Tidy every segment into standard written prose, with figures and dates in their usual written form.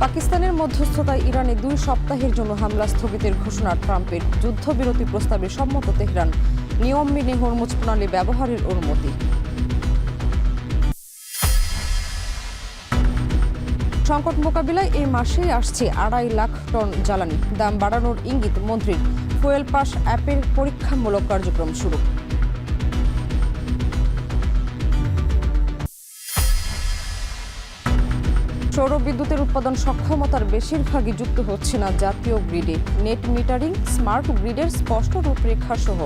পাকিস্তানের মধ্যস্থতায় ইরানে 2 সপ্তাহের জন্য হামলা স্থগিতের ঘোষণা ট্রাম্পের। যুদ্ধবিরতি প্রস্তাবে সম্মত তেহরান। নিয়ম মেনে হরমুজ প্রণালী ব্যবহারের অনুমতি। সংকট মোকাবিলায় এই মাসেই আসছে 2.5 লাখ টন জ্বালানি। দাম বাড়ানোর ইঙ্গিত মন্ত্রীর। ফুয়েল পাস অ্যাপের পরীক্ষামূলক কার্যক্রম শুরু। সৌর বিদ্যুতের উৎপাদন সক্ষমতার বেশিরভাগই যুক্ত হচ্ছে না জাতীয় গ্রিডে। নেট মিটারিং, স্মার্ট গ্রিডের স্পষ্ট রূপরেখা সহ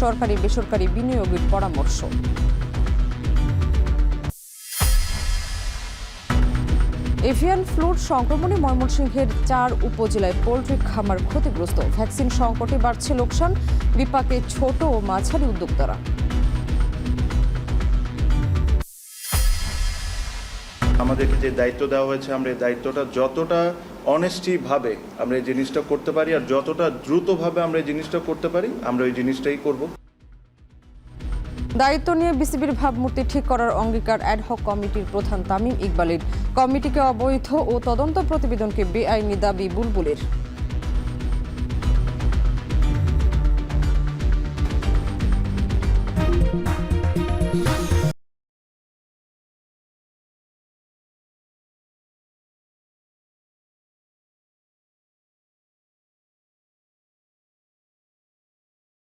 সরকারি বেসরকারি বিনিয়োগের পরামর্শ। এভিয়ান ফ্লুর সংক্রমণে ময়মনসিংহের 4 উপজেলায় পোল্ট্রি খামার ক্ষতিগ্রস্ত। ভ্যাকসিন সংকটে বাড়ছে লোকসান, বিপাকে ছোট ও মাঝারি উদ্যোক্তারা। আমাদেরকে যে দায়িত্ব দেওয়া হয়েছে, আমরা এই দায়িত্বটা যতটা অনেস্টিভাবে আমরা এই জিনিসটা করতে পারি আর যতটা দ্রুতভাবে আমরা এই জিনিসটা করতে পারি, আমরা ওই জিনিসটাই করব। দায়িত্ব নিয়ে বিসিবির ভাবমূর্তি ঠিক করার অঙ্গীকার অ্যাডহক কমিটির প্রধান তামিম ইকবালের। কমিটিকে অবৈধ ও তদন্ত প্রতিবেদনকে বেআইনি দাবি বুলবুলের।